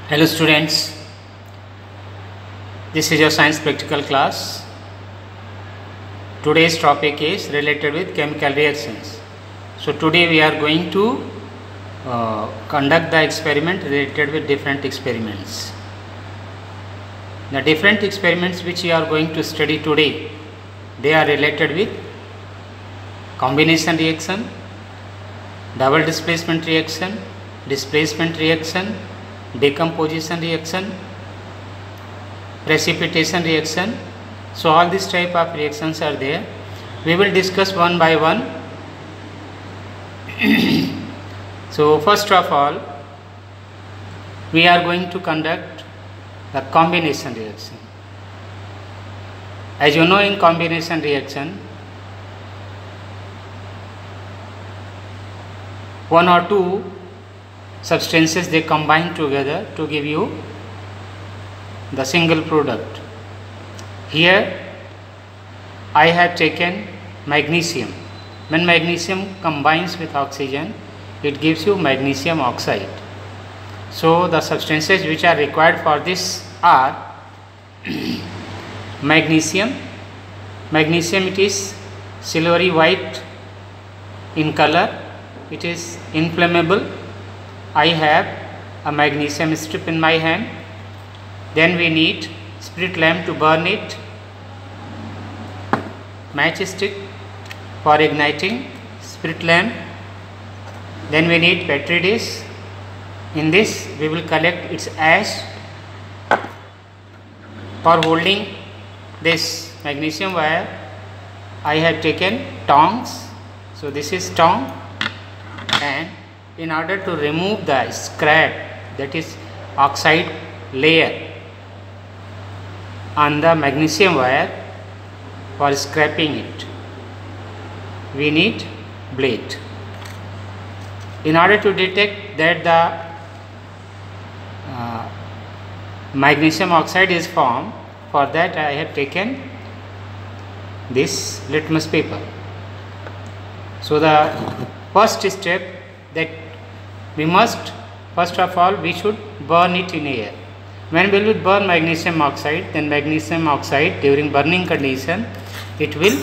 Hello students, this is your science practical class. Today's topic is related with chemical reactions. So today we are going to conduct the experiment related with different experiments. The different experiments which we are going to study today, they are related with combination reaction, double displacement reaction, displacement reaction, decomposition reaction, precipitation reaction. So all these type of reactions are there. We will discuss one by one. So first of all, we are going to conduct the combination reaction. As you know, in combination reaction, one or two substances they combine together to give you the single product. Here I have taken magnesium. When magnesium combines with oxygen, it gives you magnesium oxide. So the substances which are required for this are magnesium. Magnesium, it is silvery white in color. It is inflammable. I have a magnesium strip in my hand. Then we need spirit lamp to burn it, matchstick for igniting, spirit lamp. Then we need petri dish. In this we will collect its ash. For holding this magnesium wire, I have taken tongs. So this is tong, and in order to remove the scrap, that is oxide layer on the magnesium wire, for scraping it, we need blade. In order to detect that the magnesium oxide is formed, for that I have taken this litmus paper. So the first step, that we must, first of all, we should burn it in air. When we will burn magnesium oxide, then magnesium oxide during burning condition, it will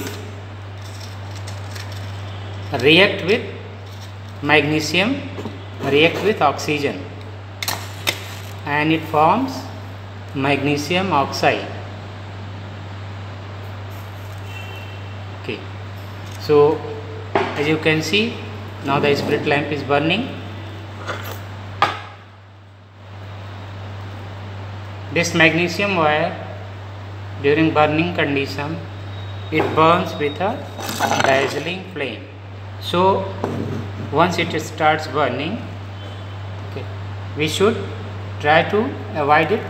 react with magnesium, react with oxygen, and it forms magnesium oxide. Okay, so as you can see, now the spirit lamp is burning. This magnesium wire, during burning condition, it burns with a dazzling flame. So once it starts burning, okay, we should try to avoid it.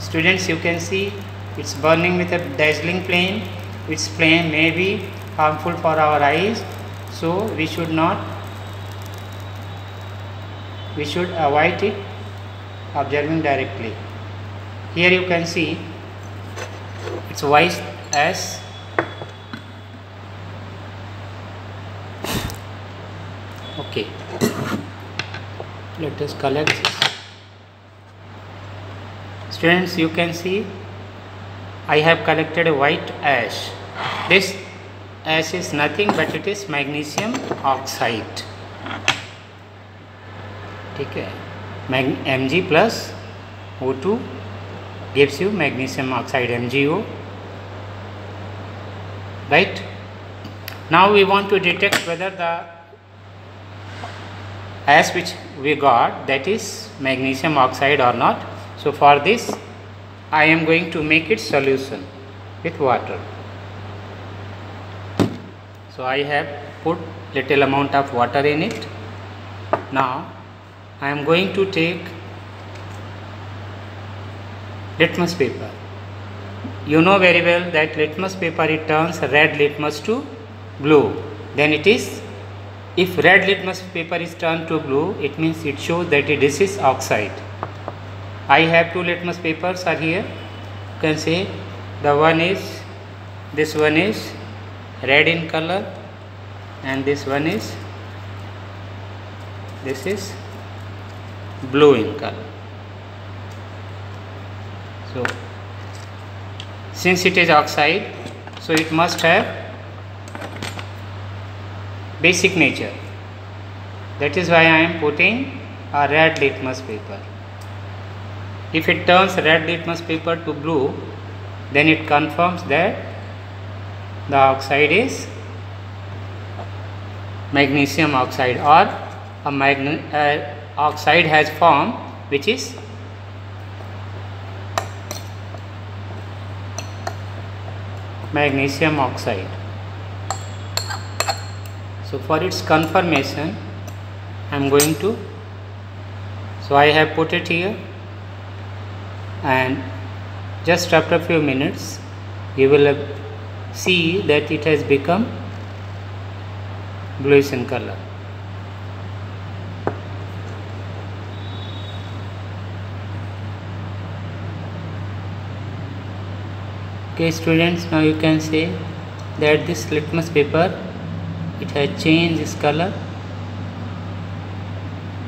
Students, you can see it's burning with a dazzling flame. Its flame may be harmful for our eyes, so we should avoid it observing directly. Here you can see it's white ash. Okay, let us collect this. Students, you can see I have collected a white ash. This ash is nothing but it is magnesium oxide. Okay, Mg plus O2 gives you magnesium oxide, MgO. Right? Now we want to detect whether the ash which we got, that is magnesium oxide or not. So for this I am going to make it solution with water. So I have put little amount of water in it. Now I am going to take litmus paper. You know very well that litmus paper, it turns red litmus to blue. Then it is, if red litmus paper is turned to blue, it means it shows that this is oxide. I have two litmus papers are here. You can say this one is red in color, and this is blue in color. So since it is oxide, so it must have basic nature. That is why I am putting a red litmus paper. If it turns red litmus paper to blue, then it confirms that the oxide is magnesium oxide, or a oxide has formed which is magnesium oxide. So for its confirmation I am going to, so I have put it here, and just after a few minutes you will see that it has become bluish in color. Okay students, now you can say that this litmus paper, it has changed its color.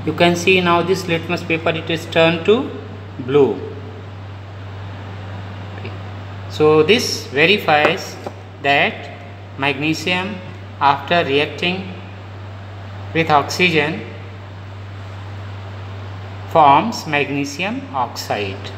You can see now this litmus paper, it is turned to blue. Okay. So this verifies that magnesium, after reacting with oxygen, forms magnesium oxide.